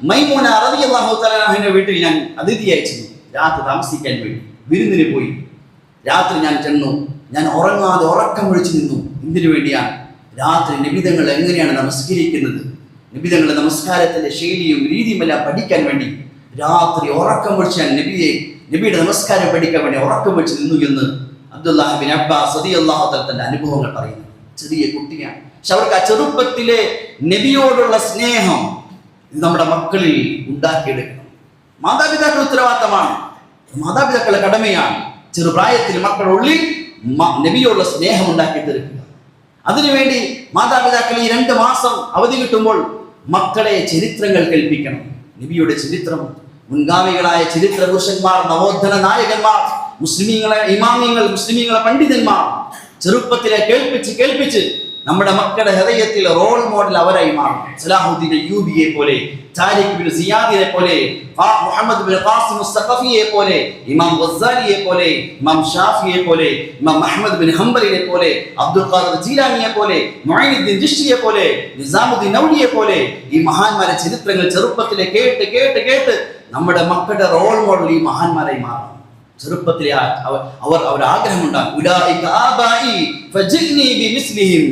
മൈമൂന റളിയല്ലാഹു തആല അൻഹയുടെ വീട്ടിൽ ഞാൻ അതിഥിയായി ചെന്നു. രാത്രി താമസിക്കാൻ വേണ്ടി വിരുന്നിന് പോയി. രാത്രി ഞാൻ ചെന്നു, ഞാൻ ഉറങ്ങാതെ ഉറക്കം ഒഴിച്ചു നിന്നു. എന്തിനു വേണ്ടിയാണ്? രാത്രി നബിതങ്ങൾ എങ്ങനെയാണ് നമസ്കരിക്കുന്നത്, നബിതങ്ങളുടെ നമസ്കാരത്തിന്റെ ശൈലിയും രീതിയുമെല്ലാം പഠിക്കാൻ വേണ്ടി രാത്രി ഉറക്കം ഒഴിച്ച് ഞാൻ നബിയുടെ നമസ്കാരം പഠിക്കാൻ വേണ്ടി ഉറക്കം വെച്ച് നിന്നു എന്ന് അബ്ദുല്ലാഹ് ഇബ്നു അബ്ബാസ് റളിയല്ലാഹു തആല തന്റെ അനുഭവങ്ങൾ പറയുന്നു. ചെറിയ കുട്ടിയാണ്, പക്ഷെ അവർക്ക് ആ ചെറുപ്പത്തിലെ നബിയോടുള്ള സ്നേഹം നമ്മുടെ മക്കളിൽ ഉണ്ടാക്കിയെടുക്കണം. മാതാപിതാക്കളുടെ ഉത്തരവാദിത്തമാണ്, മാതാപിതാക്കളുടെ കടമയാണ് ചെറുപ്രായത്തിൽ മക്കളുടെ ഉള്ളിൽ നബിയോടുള്ള സ്നേഹം ഉണ്ടാക്കി തീർക്കുക. അതിനുവേണ്ടി മാതാപിതാക്കൾ ഈ 2 മാസം അവധി കിട്ടുമ്പോൾ മക്കളെ ചരിത്രങ്ങൾ കേൾപ്പിക്കണം. നബിയുടെ ചരിത്രം, മുൻഗാമികളായ ചരിത്ര പുരുഷന്മാർ, നവോത്ഥന നായകന്മാർ, മുസ്ലിമീങ്ങളെ ഇമാമിയങ്ങൾ, മുസ്ലിമീങ്ങളെ പണ്ഡിതന്മാർ ചെറുപ്പത്തിലെ കേൾപ്പിച്ച് നമ്മുടെ മക്കളുടെ ഹൃദയത്തിൽ റോൾ മോഡൽ അവരായി മാറും. സലാഹുദ്ദീൻ അയ്യൂബിയെ പോലെ, താരിഖ് ഇബ്നു സിയാദിനെ പോലെ, മുഹമ്മദ് ഇബ്നു ഖാസിം അസ്സഖഫിയെ പോലെ, ഇമാം ഗസ്സാലിയെ പോലെ, ഇമാം ഷാഫിയെ പോലെ, ഇമാം അഹ്മദ് ഇബ്നു ഹംബലിനെ പോലെ, അബ്ദുൽ ഖാദിർ ജീലാനിയെ പോലെ, മുഈനുദ്ദീൻ ചിശ്തിയെ പോലെ, നിസാമുദ്ദീൻ ഔലിയെ പോലെ ഈ മഹാന്മാരെ ചരിത്രങ്ങൾ ചെറുപ്പത്തിലെ കേട്ട് നമ്മുടെ മക്കളുടെ റോൾ മോഡൽ ഈ മഹാന്മാരായി മാറും. ചെറുപ്പത്തിലെ അവർ ആഗ്രഹമുണ്ടാകും. ഉലൈക ആബാഇ ഫജിനി ബിമിസ്ലിഹിം.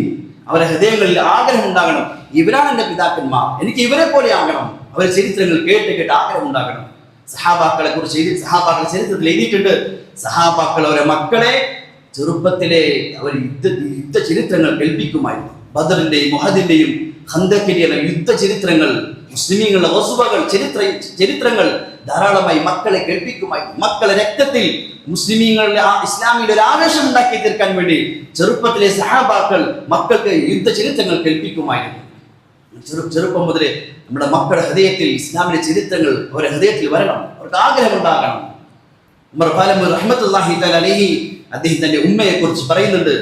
അവരുടെ ഹൃദയങ്ങളിൽ ആഗ്രഹം ഉണ്ടാകണം, ഇവരാണ് എൻ്റെ പിതാക്കന്മാർ, എനിക്ക് ഇവരെ പോലെ ആകണം. അവർ ചരിത്രങ്ങൾ കേട്ട് കേട്ട് ആഗ്രഹം ഉണ്ടാകണം. സഹാബാക്കളെ കുറിച്ച് സഹാബാക്കളുടെ ചരിത്രത്തിൽ എഴുതിയിട്ടുണ്ട്. സഹാബാക്കൾ അവരെ മക്കളെ ചെറുപ്പത്തിലെ അവർ യുദ്ധ ചരിത്രങ്ങൾ കേൾപ്പിക്കുമായിരുന്നു. ബദറിന്റെയും മുഹദിന്റെയും ഖന്തക്കിന്റെയും യുദ്ധ ചരിത്രങ്ങൾ, മുസ്ലിമീങ്ങളുടെ വസുവകൾ, ചരിത്രങ്ങൾ ധാരാളമായി മക്കളെ കേൾപ്പിക്കുമായിരുന്നു. മക്കളെ രക്തത്തിൽ മുസ്ലിമീങ്ങളുടെ ഇസ്ലാമിന്റെ ഒരു ആവേശം ഉണ്ടാക്കി തീർക്കാൻ വേണ്ടി ചെറുപ്പത്തിലെ സഹാബാക്കൾ മക്കൾക്ക് യുദ്ധ ചരിത്രങ്ങൾ കേൾപ്പിക്കുമായിരുന്നു. ചെറുപ്പം മുതലേ നമ്മുടെ മക്കളുടെ ഹൃദയത്തിൽ ഇസ്ലാമിന്റെ ചരിത്രങ്ങൾ അവരുടെ ഹൃദയത്തിൽ വരണം, അവർക്ക് ആഗ്രഹമുണ്ടാകണം. ഉമർ ഫാലൂഖ് റഹ്മത്തുള്ളാഹി തആല അലൈഹി അദ്ദേഹത്തിന്റെ ഉമ്മയെ കുറിച്ച് പറയുന്നുണ്ട്.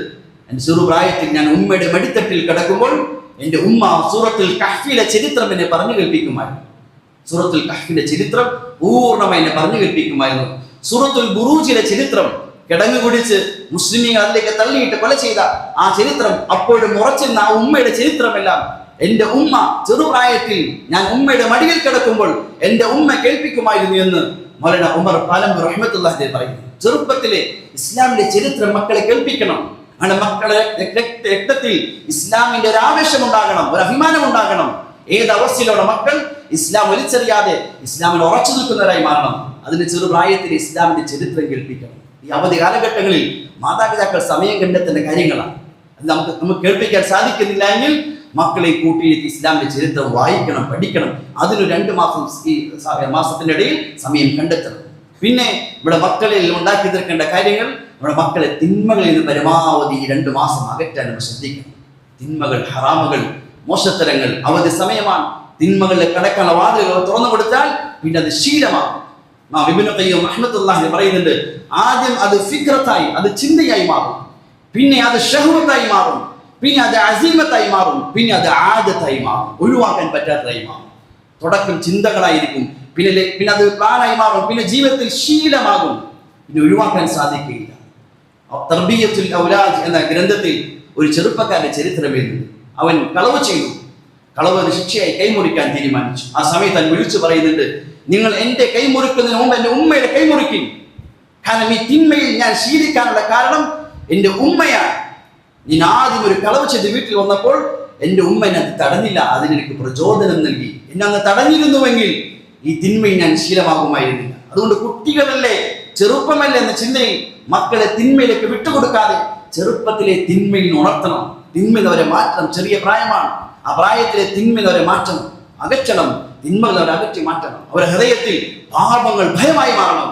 എൻ്റെ ചെറുപ്രായത്തിൽ ഞാൻ ഉമ്മയുടെ മടിത്തട്ടിൽ കിടക്കുമ്പോൾ എൻ്റെ ഉമ്മ സൂറത്തുൽ കഹ്ഫിലെ ചരിത്രം എന്നെ പറഞ്ഞു കേൾപ്പിക്കുമായിരുന്നു. സൂറത്തുൽ കഹ്ഫിന്റെ ചരിത്രം പൂർണ്ണമായി എന്നെ പറഞ്ഞു കേൾപ്പിക്കുമായിരുന്നു. സൂറത്തുൽ ബുറൂജിലെ ചരിത്രം, കിടങ്ങു കുടിച്ച് മുസ്ലിമീങ്ങൾ അതിലേക്ക് തള്ളിയിട്ട് കൊല ചെയ്ത ആ ചരിത്രം, അപ്പോഴും ഉറച്ചിരുന്ന ആ ഉമ്മയുടെ ചരിത്രമെല്ലാം എൻ്റെ ഉമ്മ ചെറുപ്രായത്തിൽ ഞാൻ ഉമ്മയുടെ മടിയിൽ കിടക്കുമ്പോൾ എൻ്റെ ഉമ്മ കേൾപ്പിക്കുമായിരുന്നു എന്ന് മൗലാന ഉമർ ഫാലൂഖ് റഹ്മത്തുള്ളാഹി പറയുന്നു. ചെറുപ്പത്തിലെ ഇസ്ലാമിന്റെ ചരിത്രം മക്കളെ കേൾപ്പിക്കണം. അങ്ങനെ മക്കളെ രക്തത്തിൽ ഇസ്ലാമിന്റെ ഒരു ആവേശം ഉണ്ടാകണം, ഒരു അഭിമാനം ഉണ്ടാകണം. ഏത് അവസ്ഥയിലുള്ള മക്കൾ ഇസ്ലാം വലിച്ചെറിയാതെ ഇസ്ലാമിൽ ഉറച്ചു നിൽക്കുന്നവരായി മാറണം. അതിന് ചെറുപ്രായത്തിൽ ഇസ്ലാമിന്റെ ചരിത്രം കേൾപ്പിക്കണം. ഈ അവധി കാലഘട്ടങ്ങളിൽ മാതാപിതാക്കൾ സമയം കണ്ടെത്തേണ്ട കാര്യങ്ങളാണ്. അത് നമുക്ക് കേൾപ്പിക്കാൻ സാധിക്കുന്നില്ല എങ്കിൽ മക്കളെ കൂട്ടിയിരുത്തി ഇസ്ലാമിന്റെ ചരിത്രം വായിക്കണം, പഠിക്കണം. അതിന് 2 മാസം ഈ മാസത്തിന്റെ ഇടയിൽ സമയം കണ്ടെത്തണം. പിന്നെ ഇവിടെ മക്കളിൽ ഉണ്ടാക്കി തീർക്കേണ്ട കാര്യങ്ങൾ, നമ്മുടെ മക്കളെ തിന്മകളിൽ നിന്ന് പരമാവധി 2 മാസം അകറ്റാൻ നമ്മൾ ശ്രദ്ധിക്കണം. തിന്മകൾ, ഹറാമുകൾ, മോശത്തരങ്ങൾ, അവധി സമയമാണ്. തിന്മകളിൽ കടക്കാനുള്ള വാതിലുകൾ തുറന്നു കൊടുത്താൽ പിന്നെ അത് ശീലമാകും. ഇബ്നു ഖയ്യിം റഹ്മത്തുള്ളാഹി പറയുന്നുണ്ട്, ആദ്യം അത് ഫിക്രത്തായി, അത് ചിന്തയായി മാറും, പിന്നെ അത് ഷഹ്വത്തായി മാറും, പിന്നെ അത് അസീമത്തായി മാറും, പിന്നെ അത് ആദത്തായി മാറും, ഒഴിവാക്കാൻ പറ്റാത്തതായി മാറും. തുടക്കം ചിന്തകളായിരിക്കും, പിന്നെ അത് പ്ലാനായി മാറും, പിന്നെ ജീവിതത്തിൽ ശീലമാകും, പിന്നെ ഒഴിവാക്കാൻ സാധിക്കുകയില്ല. തർബിയത്തുൽ ഔലാദ് എന്ന ഗ്രന്ഥത്തിൽ ഒരു ചെറുപ്പക്കാരന്റെ ചരിത്രം എഴുതുന്നു. അവൻ കളവ് ചെയ്തു, കളവ് ശിക്ഷയായി കൈമുറിക്കാൻ തീരുമാനിച്ചു. ആ സമയത്ത് അവൻ വിളിച്ചു പറയുന്നുണ്ട്, നിങ്ങൾ എന്റെ കൈമുറിക്കുന്നതിന് മുമ്പ് എന്റെ ഉമ്മയുടെ കൈമുറിക്കും. കാരണം ഈ തിന്മയിൽ ഞാൻ ശീലിക്കാനുള്ള കാരണം എന്റെ ഉമ്മയാണ്. ഞാൻ ആദ്യം ഒരു കളവ് ചെയ്ത് വീട്ടിൽ വന്നപ്പോൾ എൻ്റെ ഉമ്മ എന്നെ അത് തടഞ്ഞില്ല, അതിനെനിക്ക് പ്രചോദനം നൽകി. എന്നെ അന്ന് തടഞ്ഞിരുന്നുവെങ്കിൽ ഈ തിന്മയിൽ ഞാൻ ശീലമാകുമായിരുന്നില്ല. അതുകൊണ്ട് കുട്ടികളല്ലേ, ചെറുപ്പമല്ലേ എന്ന ചിന്തയിൽ മക്കളെ തിന്മയിലേക്ക് വിട്ടുകൊടുക്കാതെ ചെറുപ്പത്തിലെ തിന്മയിൽ ഉണർത്തണം. തിന്മയിൽ അവരെ മാറ്റണം. ചെറിയ പ്രായമാണ്, ആ പ്രായത്തിലെ തിന്മയിൽ അവരെ മാറ്റണം, അകറ്റണം. തിന്മകൾ അവരെ അകറ്റി മാറ്റണം. അവരുടെ ഹൃദയത്തിൽ പാപങ്ങൾ ഭയമായി മാറണം.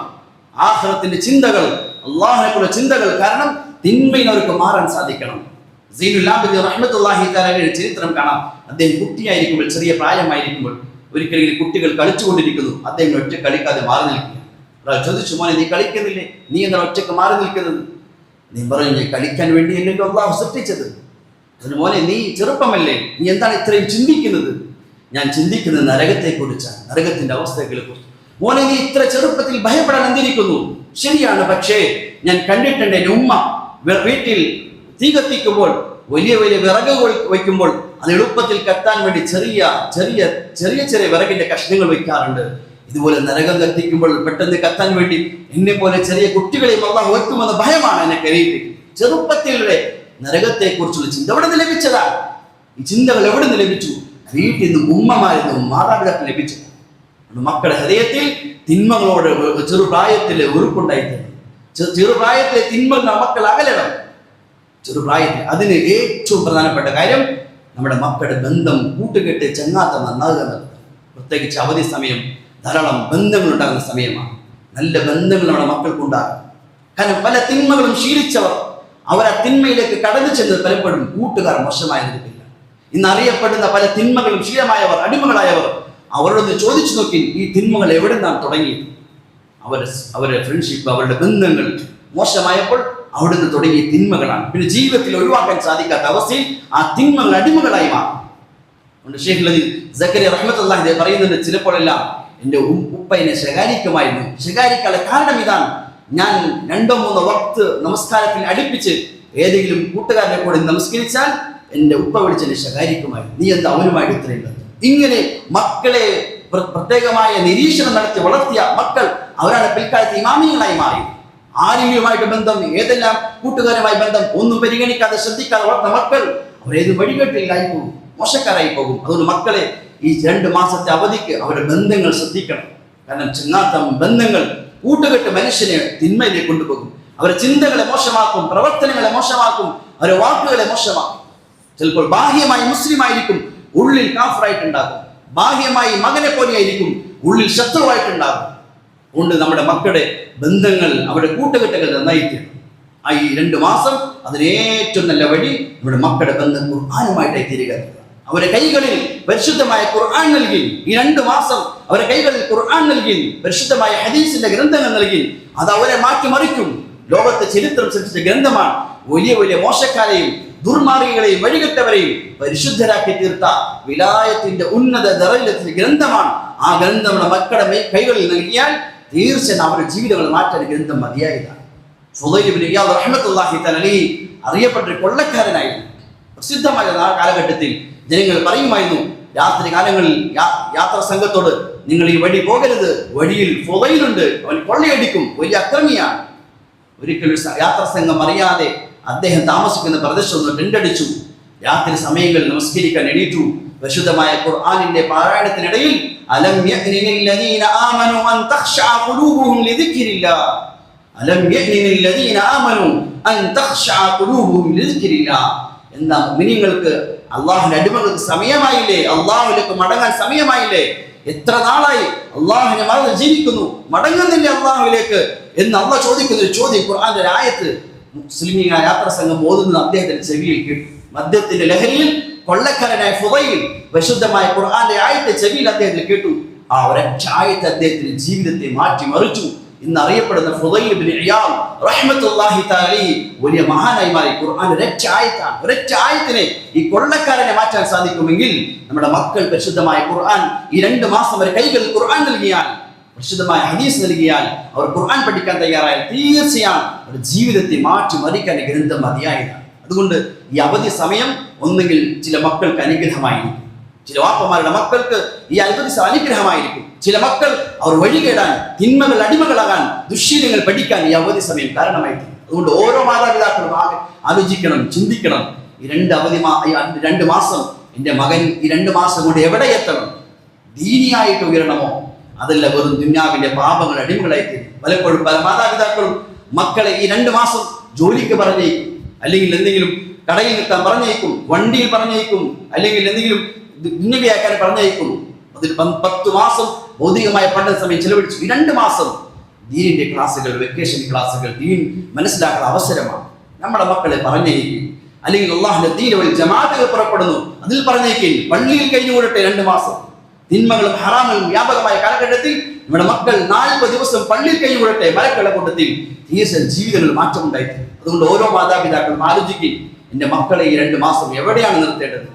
ആഖിറത്തിന്റെ ചിന്തകൾ, അല്ലാഹുവിനെക്കുറിച്ചുള്ള ചിന്തകൾ, കാരണം തിന്മയിൽ അവർക്ക് മാറാൻ സാധിക്കണം. സൈനുൽ ആബിദീൻ റഹ്മത്തുള്ളാഹി തആലയുടെ ചരിത്രം കാണാം. അദ്ദേഹം കുട്ടിയായിരിക്കുമ്പോൾ, ചെറിയ പ്രായമായിരിക്കുമ്പോൾ ഒരിക്കലും കുട്ടികൾ കളിച്ചുകൊണ്ടിരിക്കുന്നു. അദ്ദേഹം ഒറ്റ കളിക്കാതെ മാറി നിൽക്കുക. ഒരാൾ ചോദിച്ചു, മോനെ നീ കളിക്കുന്നില്ലേ, നീ എന്താണ് ഒറ്റക്ക് മാറി നിൽക്കുന്നത്? നീ പറഞ്ഞു, കളിക്കാൻ വേണ്ടിയല്ലോ അല്ലാഹു സൃഷ്ടിച്ചത്. അതിന് മോനെ നീ ചെറുപ്പമല്ലേ, നീ എന്താണ് ഇത്രയും ചിന്തിക്കുന്നത്? ഞാൻ ചിന്തിക്കുന്നത് നരകത്തെക്കുറിച്ചാണ്, നരകത്തിന്റെ അവസ്ഥകളെ കുറിച്ച്. മോനെ നീ ഇത്ര ചെറുപ്പത്തിൽ ഭയപ്പെടാൻ എന്തിരിക്കുന്നു? ശരിയാണ്, പക്ഷേ ഞാൻ കണ്ടിട്ടുണ്ട് എൻ്റെ ഉമ്മ വീട്ടിൽ തീ കത്തിക്കുമ്പോൾ, വലിയ വലിയ വിറകുകൾ വയ്ക്കുമ്പോൾ അത് എളുപ്പത്തിൽ കത്താൻ വേണ്ടി ചെറിയ ചെറിയ ചെറിയ ചെറിയ വിറകിന്റെ കഷ്ണങ്ങൾ വയ്ക്കാറുണ്ട്. ഇതുപോലെ നരകം കത്തിക്കുമ്പോൾ പെട്ടെന്ന് കത്താൻ വേണ്ടി എന്നെ പോലെ ചെറിയ കുട്ടികളെയും അല്ലാഹു വയ്ക്കുമെന്ന ഭയമാണ് എന്നെ കരയിപ്പിക്കുന്നത്. ചെറുപ്പത്തിലെ നരകത്തെ കുറിച്ചുള്ള ചിന്ത എവിടെ നിന്ന് ലഭിച്ചതാണ്? ഈ ചിന്തകൾ എവിടെ നിന്ന് ലഭിച്ചു? വീട്ടിൽ നിന്നും ഉമ്മമാരിൽ നിന്നും മാതാപിതാക്കൾ ലഭിച്ചു. മക്കളുടെ ഹൃദയത്തിൽ തിന്മകളോട് ചെറുപ്രായത്തിലെ വെറുപ്പുണ്ടായിത്തീരും. ചെറുപ്രായത്തിലെ തിന്മകൾ മക്കൾ അകലണം. ചെറുപ്രായത്തിൽ അതിന് ഏറ്റവും പ്രധാനപ്പെട്ട കാര്യം നമ്മുടെ മക്കളുടെ ബന്ധം, കൂട്ടുകെട്ട്, ചങ്ങാത്തം നന്നാകുക എന്നുള്ളത്. പ്രത്യേകിച്ച് അവധി സമയം ധാരാളം ബന്ധങ്ങൾ ഉണ്ടാകുന്ന സമയമാണ്. നല്ല ബന്ധങ്ങൾ നമ്മുടെ മക്കൾക്കുണ്ടാകും. കാരണം പല തിന്മകളും ശീലിച്ചവർ അവർ ആ തിന്മയിലേക്ക് കടന്നു ചെന്നത് പലപ്പോഴും കൂട്ടുകാർ മോശമായിരുന്നില്ല. ഇന്ന് അറിയപ്പെടുന്ന പല തിന്മകളും ശീലമായവർ, അടിമകളായവർ, അവരോടൊന്ന് ചോദിച്ചു നോക്കി ഈ തിന്മകൾ എവിടെ നിന്നാണ് തുടങ്ങിയത്? അവരുടെ ഫ്രണ്ട്ഷിപ്പ്, അവരുടെ ബന്ധങ്ങൾ മോശമായപ്പോൾ അവിടെ നിന്ന് തുടങ്ങിയ തിന്മകളാണ്. പിന്നെ ജീവിതത്തിൽ ഒഴിവാക്കാൻ സാധിക്കാത്ത അവസ്ഥയിൽ ആ തിന്മകൾ അടിമകളായി മാറും. അതുകൊണ്ട് ഷെയ്ഖ് സക്കരിയ റഹ്മത്തുള്ളാഹി പറയുന്നുണ്ട്, ചിലപ്പോഴെല്ലാം എൻ്റെ ഉപ്പ എന്നെ ശകാരിക്കുമായിരുന്നു. ശകാരിക്കാനുള്ള കാരണം ഇതാണ്, ഞാൻ 2-3 വക്ത് നമസ്കാരത്തിൽ അടുപ്പിച്ച് ഏതെങ്കിലും കൂട്ടുകാരനെ കൂടെ നമസ്കരിച്ചാൽ എൻ്റെ ഉപ്പ വിളിച്ചെന്നെ ശകാരിക്കുമായിരുന്നു. നീ എന്താ അവനുമായിട്ട് ഇത്രയും ബന്ധം? ഇങ്ങനെ മക്കളെ പ്രത്യേകമായ നിരീക്ഷണം നടത്തി വളർത്തിയ മക്കൾ അവരാണ് പിൽക്കാലത്ത് ഇമാമിയങ്ങളായി മാറി. ആരെങ്കിലുമായിട്ട് ബന്ധം, ഏതെല്ലാം കൂട്ടുകാരുമായി ബന്ധം ഒന്നും പരിഗണിക്കാതെ ശ്രദ്ധിക്കാതെ വളർന്ന മക്കൾ അവരേത് വഴികെട്ടിലായി പോകും, മോശക്കാരായി പോകും. അതുകൊണ്ട് മക്കളെ ഈ 2 മാസത്തെ അവധിക്ക് അവരുടെ ബന്ധങ്ങൾ ശ്രദ്ധിക്കണം. കാരണം ചങ്ങാത്തം ബന്ധങ്ങൾ കൂട്ടുകെട്ട് മനുഷ്യനെ തിന്മയിലേക്ക് കൊണ്ടുപോകും. അവരുടെ ചിന്തകളെ മോശമാക്കും, പ്രവർത്തനങ്ങളെ മോശമാക്കും, അവരുടെ വാക്കുകളെ മോശമാക്കും. ചിലപ്പോൾ ബാഹ്യമായി മുസ്ലിമായിരിക്കും, ഉള്ളിൽ കാഫറായിട്ടുണ്ടാകും. ബാഹ്യമായി മകനെ പോലെയായിരിക്കും, ഉള്ളിൽ ശത്രുവായിട്ടുണ്ടാകും. അതുകൊണ്ട് നമ്മുടെ മക്കളുടെ ബന്ധങ്ങൾ, അവരുടെ കൂട്ടുകെട്ടുകൾ നന്നായിരിക്കും. ഈ 2 മാസം അതിനേറ്റവും നല്ല വഴി നമ്മുടെ മക്കളുടെ ബന്ധം ഖുർആനുമായിട്ടായി തീരുക. അവരുടെ കൈകളിൽ പരിശുദ്ധമായ ഖുർആൻ നൽകി. ഈ 2 മാസം അവരുടെ കൈകളിൽ ഖുർആൻ നൽകി, പരിശുദ്ധമായ ഹദീസിന്റെ ഗ്രന്ഥങ്ങൾ നൽകി. അത് അവരെ മാറ്റിമറിക്കും. ലോകത്തെ ചരിത്രം സൃഷ്ടിച്ച ഗ്രന്ഥമാണ്. വലിയ വലിയ മോശക്കാരെയും ദുർമാർഗികളെയും വഴികെട്ടവരെയും പരിശുദ്ധരാക്കി തീർത്ത വിലായത്തിന്റെ ഉന്നത ദറജയിലെത്തിയ ഗ്രന്ഥമാണ്. ആ ഗ്രന്ഥം നമ്മുടെ മക്കളുടെ കൈകളിൽ നൽകിയാൽ തീർച്ചയായും അവരുടെ ജീവിതങ്ങൾ മാറ്റാൻ ഗ്രന്ഥം മതിയായതാണ്. ഫുളൈൽ ഇബ്നു ഇയാദ് റഹ്മത്തുള്ളാഹി തആല അലൈഹി അറിയപ്പെട്ട പ്രസിദ്ധമായ ആ കാലഘട്ടത്തിൽ ജനങ്ങൾ പറയുമായിരുന്നു, രാത്രി കാലങ്ങളിൽ യാത്രാ സംഘത്തോട് നിങ്ങൾ ഈ വഴി പോകരുത്, വഴിയിൽ ഫുളൈലുണ്ട്, അവൻ കൊള്ളയടിക്കും, വലിയ അക്രമിയാണ്. ഒരിക്കലും യാത്രാ സംഘം അറിയാതെ അദ്ദേഹം താമസിക്കുന്ന പ്രദേശത്ത് ടെണ്ടടിച്ചു. രാത്രി സമയങ്ങളിൽ നമസ്കരിക്കാൻ എണീറ്റു. പരിശുദ്ധമായ ഖുർആനിന്റെ പാരായണത്തിനിടയിൽ അലം യഅ്നിനില്ലദീന ആമനു അൻ തഖ്ശഅ ഖുലൂബുഹും ലിദിക്രില്ലാഹ്, അലം യഅ്നിനില്ലദീന ആമനു അൻ തഖ്ശഅ ഖുലൂബുഹും ലിദിക്രില്ലാഹ്. എന്താ മുഅ്മിനീങ്ങൾക്ക്, അല്ലാഹുവിന്റെ അടിമകൾക്ക് സമയമായില്ലേ, അല്ലാഹുവിലേക്ക് മടങ്ങാൻ സമയമായില്ലേ? എത്ര നാളായി അല്ലാഹുവിനെ മറന്ന് ജീവിക്കുന്നു, മടങ്ങുന്നില്ലേ അല്ലാഹുവിലേക്ക് എന്ന് അല്ലാഹ് ചോദിക്കുന്ന ഒരു ചോദ്യം ഖുർആന്റെ ഒരു ആയത്ത് മുസ്ലിമീയ യാത്രാ സംഘം ഓതുന്നത് അദ്ദേഹത്തിന്റെ ചെവിയിൽ കേട്ടു. മദ്യത്തിന്റെ ലഹരിയിൽ കൊള്ളക്കാരനായ ഫുളൈൽ പരിശുദ്ധമായ ഖുർആന്റെ ആയത്തെ ചെവിയിൽ അദ്ദേഹത്തിന് കേട്ടു. ആ ഒരൊറ്റ ആയത്ത് അദ്ദേഹത്തിന്റെ ജീവിതത്തെ മാറ്റിമറിച്ചു. ഇന്ന് അറിയപ്പെടുന്ന ഫുളൈൽ ഇബ്നു ഇയാദ് റഹ്മത്തുള്ളാഹി തആല അലൈഹി വലിയ മഹാനായി മാറി. ഖുർആൻ ഒരൊറ്റ ആയത്താണ്. ഒരൊറ്റ ആയത്തിനെ ഈ കൊള്ളക്കാരനെ മാറ്റാൻ സാധിക്കുമെങ്കിൽ നമ്മുടെ മക്കൾ പരിശുദ്ധമായ ഖുർആൻ ഈ 2 മാസം വരെ കൈകളിൽ ഖുർആൻ നൽകിയാൽ, പരിശുദ്ധമായ ഹദീസ് നൽകിയാൽ, അവർ ഖുർആൻ പഠിക്കാൻ തയ്യാറായാൽ തീർച്ചയായും അവരുടെ ജീവിതത്തെ മാറ്റിമറിക്കാൻ ഗ്രന്ഥം മതിയായതാണ്. അതുകൊണ്ട് ഈ അവധി സമയം ഒന്നെങ്കിൽ ചില മക്കൾക്ക് അനുഗ്രഹമായിരിക്കും, ചില വാപ്പമാരുടെ മക്കൾക്ക് ഈ അവധി അനുഗ്രഹമായിരിക്കും. ചില മക്കൾ അവർ വഴികേടാൻ, തിന്മകൾ അടിമകളാകാൻ, ദുശ്ശീലങ്ങൾ പഠിക്കാൻ ഈ അവധി സമയം കാരണമായിരിക്കും. അതുകൊണ്ട് ഓരോ മാതാപിതാക്കളും ആലോചിക്കണം, ചിന്തിക്കണം. ഈ 2 മാസം എൻ്റെ മകൻ ഈ 2 മാസം കൊണ്ട് എവിടെ എത്തണം? ദീനിയായിട്ട് ഉയരണമോ, അതല്ല വെറും ദുന്യാവിന്റെ പാപങ്ങൾ അടിമകളായിത്തീരും. പലപ്പോഴും പല മാതാപിതാക്കളും മക്കളെ ഈ 2 മാസം ജോലിക്ക് പറഞ്ഞേക്കും, അല്ലെങ്കിൽ എന്തെങ്കിലും കടയിൽ നിൽക്കാൻ പറഞ്ഞേക്കും, വണ്ടിയിൽ പറഞ്ഞേക്കും, അല്ലെങ്കിൽ എന്തെങ്കിലും ദുന്യവ്യാക്കാൻ പറഞ്ഞേക്കും. അതിൽ 10 മാസം ഭൗതികമായ പഠന സമയം ചെലവഴിച്ചു. ഈ 2 മാസം ദീനിന്റെ ക്ലാസ്സുകൾ, വെക്കേഷൻ ക്ലാസ്സുകൾ, ദീൻ മനസ്സിലാക്കുന്ന അവസരമാണ്. നമ്മുടെ മക്കളെ പറഞ്ഞേക്കും, അല്ലെങ്കിൽ അല്ലാഹുവിന്റെ ദീൻ വഴി ജമാഅത്തുകൾ പുറപ്പെടുന്നു, അതിൽ പറഞ്ഞേക്കും. പള്ളിയിൽ കഴിഞ്ഞുകൂടട്ടെ 2 മാസം. തിന്മകളും ഹറാമുകളും വ്യാപകമായ കാലഘട്ടത്തിൽ നമ്മുടെ മക്കൾ 40 ദിവസം പള്ളിയിൽ കഴിഞ്ഞുകൂടട്ടെ. മലക്കളുടെ കൂട്ടത്തിൽ തീർച്ചയായും ജീവിതങ്ങളിൽ മാറ്റമുണ്ടായിട്ടുണ്ട്. അതുകൊണ്ട് ഓരോ മാതാപിതാക്കളും ആലോചിക്കും, എൻ്റെ മക്കളെ ഈ 2 മാസം എവിടെയാണ് നിർത്തേണ്ടത്?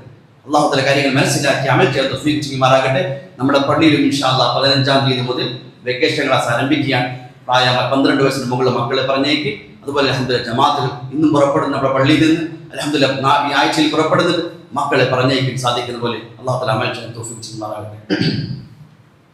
അല്ലാഹു തആല കാര്യങ്ങൾ മനസ്സിലാക്കി അമൽ ചെയ്യാൻ തൗഫീഖ് ചെയ്യുമാറാകട്ടെ. നമ്മുടെ പള്ളിയിലും ഇൻഷാ അല്ലാഹ് 15-ാം തീയതി മുതൽ വെക്കേഷൻ ക്ലാസ് ആരംഭിക്കുകയാണ്. പ്രായം 12 വയസ്സിന് മുകളിൽ മക്കളെ പറഞ്ഞേക്ക്. അതുപോലെ അൽഹംദുലില്ലാഹ് ജമാഅത്തുകൾ ഇന്നും പുറപ്പെടുന്ന നമ്മുടെ പള്ളിയിൽ നിന്ന് അൽഹംദുലില്ലാഹ് ഈ ആഴ്ചയിൽ പുറപ്പെടുന്നത് മക്കളെ പറഞ്ഞേക്കാൻ സാധിക്കുന്ന പോലെ അല്ലാഹു തആല അമൽ ചെയ്യാൻ തൗഫീഖ് ചെയ്യുമാറാകട്ടെ.